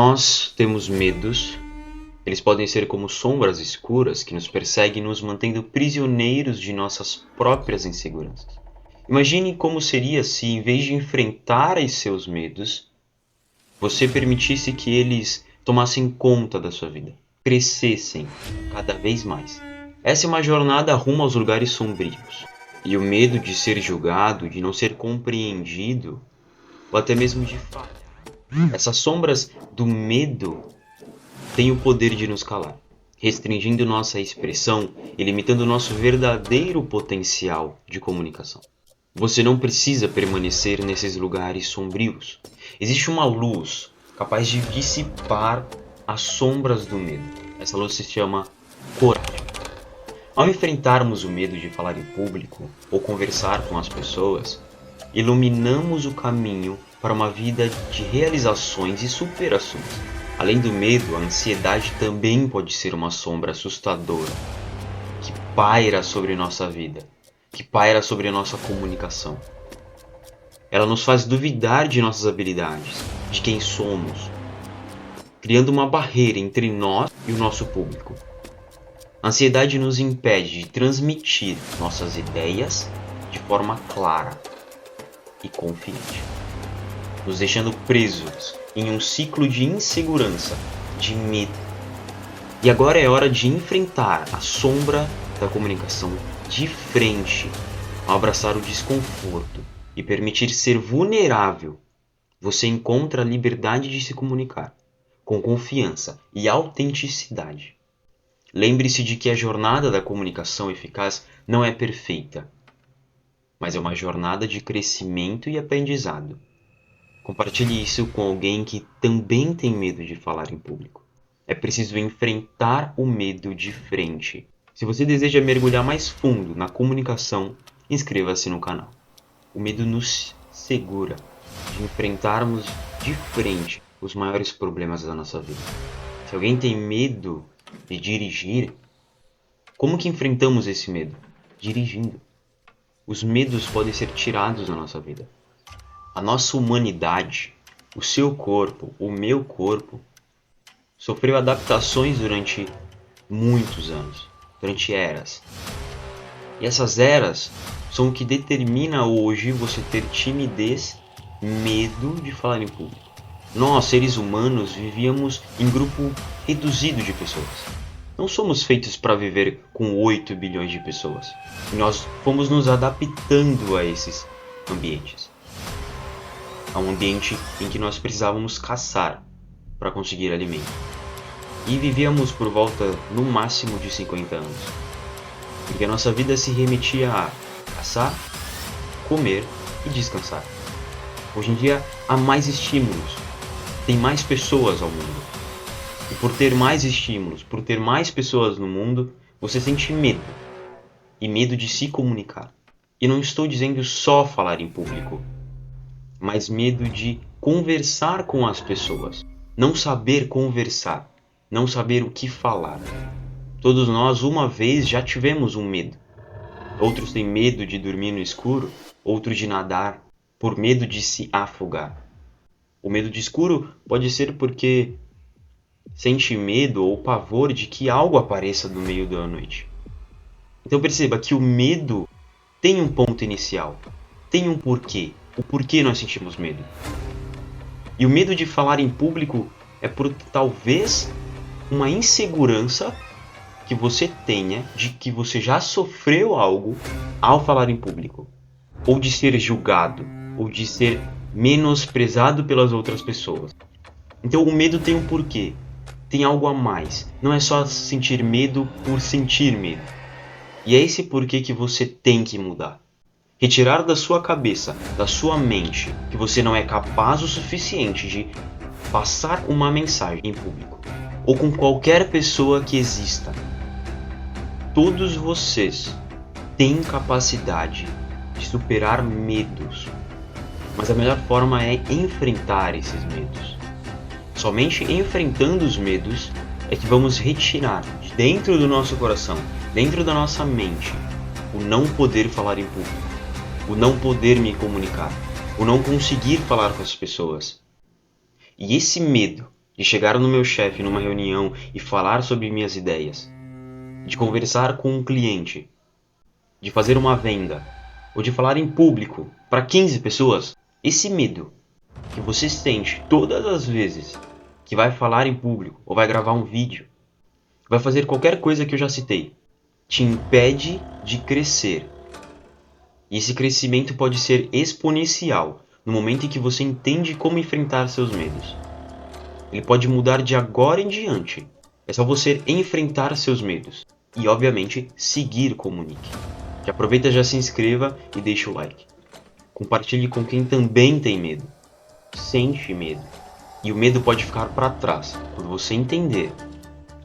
nós temos medos. Eles podem ser como sombras escuras que nos perseguem, nos mantendo prisioneiros de nossas próprias inseguranças. Imagine como seria se, em vez de enfrentar os seus medos, você permitisse que eles tomassem conta da sua vida, crescessem cada vez mais. Essa é uma jornada rumo aos lugares sombrios. E o medo de ser julgado, de não ser compreendido, ou até mesmo de falhar. Essas sombras do medo têm o poder de nos calar, restringindo nossa expressão e limitando nosso verdadeiro potencial de comunicação. Você não precisa permanecer nesses lugares sombrios. Existe uma luz capaz de dissipar as sombras do medo. Essa luz se chama coragem. Ao enfrentarmos o medo de falar em público ou conversar com as pessoas, iluminamos o caminho para uma vida de realizações e superações. Além do medo, a ansiedade também pode ser uma sombra assustadora que paira sobre nossa vida, que paira sobre nossa comunicação. Ela nos faz duvidar de nossas habilidades, de quem somos, criando uma barreira entre nós e o nosso público. A ansiedade nos impede de transmitir nossas ideias de forma clara e confiante, nos deixando presos em um ciclo de insegurança, de medo. E agora é hora de enfrentar a sombra da comunicação de frente, ao abraçar o desconforto e permitir ser vulnerável. Você encontra a liberdade de se comunicar com confiança e autenticidade. Lembre-se de que a jornada da comunicação eficaz não é perfeita, mas é uma jornada de crescimento e aprendizado. Compartilhe isso com alguém que também tem medo de falar em público. É preciso enfrentar o medo de frente. Se você deseja mergulhar mais fundo na comunicação, inscreva-se no canal. O medo nos segura de enfrentarmos de frente os maiores problemas da nossa vida. Se alguém tem medo de dirigir, como que enfrentamos esse medo? Dirigindo. Os medos podem ser tirados da nossa vida. A nossa humanidade, o seu corpo, o meu corpo, sofreu adaptações durante muitos anos, durante eras. E essas eras são o que determina hoje você ter timidez, medo de falar em público. Nós, seres humanos, vivíamos em grupo reduzido de pessoas. Não somos feitos para viver com 8 bilhões de pessoas. Nós fomos nos adaptando a esses ambientes. A um ambiente em que nós precisávamos caçar para conseguir alimento. E vivíamos por volta, no máximo, de 50 anos. Porque a nossa vida se remetia a caçar, comer e descansar. Hoje em dia, há mais estímulos. Tem mais pessoas ao mundo. E por ter mais estímulos, por ter mais pessoas no mundo, você sente medo. E medo de se comunicar. E não estou dizendo só falar em público, mas medo de conversar com as pessoas. Não saber conversar. Não saber o que falar. Todos nós, uma vez, já tivemos um medo. Outros têm medo de dormir no escuro, outros de nadar, por medo de se afogar. O medo de escuro pode ser porque sente medo ou pavor de que algo apareça no meio da noite. Então perceba que o medo tem um ponto inicial, tem um porquê. O porquê nós sentimos medo. E o medo de falar em público é por talvez uma insegurança que você tenha de que você já sofreu algo ao falar em público. Ou de ser julgado, ou de ser menosprezado pelas outras pessoas. Então o medo tem um porquê, tem algo a mais. Não é só sentir medo por sentir medo. E é esse porquê que você tem que mudar. Retirar da sua cabeça, da sua mente, que você não é capaz o suficiente de passar uma mensagem em público, ou com qualquer pessoa que exista. Todos vocês têm capacidade de superar medos. Mas a melhor forma é enfrentar esses medos. Somente enfrentando os medos é que vamos retirar de dentro do nosso coração, dentro da nossa mente, o não poder falar em público, o não poder me comunicar, o não conseguir falar com as pessoas. E esse medo de chegar no meu chefe numa reunião e falar sobre minhas ideias, de conversar com um cliente, de fazer uma venda, ou de falar em público para 15 pessoas. Esse medo que você sente todas as vezes que vai falar em público ou vai gravar um vídeo, vai fazer qualquer coisa que eu já citei, te impede de crescer. E esse crescimento pode ser exponencial no momento em que você entende como enfrentar seus medos. Ele pode mudar de agora em diante. É só você enfrentar seus medos. E, obviamente, seguir como Nick. Já aproveita, já se inscreva e deixa o like. Compartilhe com quem também tem medo. Sente medo. E o medo pode ficar para trás quando você entender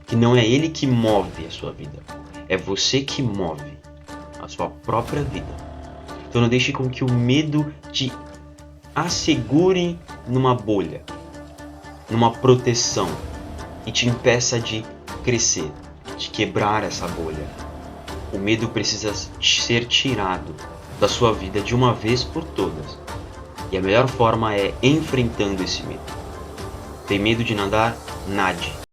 que não é ele que move a sua vida. É você que move a sua própria vida. Então não deixe com que o medo te assegure numa bolha, numa proteção, e te impeça de crescer, de quebrar essa bolha. O medo precisa ser tirado da sua vida de uma vez por todas. E a melhor forma é enfrentando esse medo. Tem medo de nadar? Nade.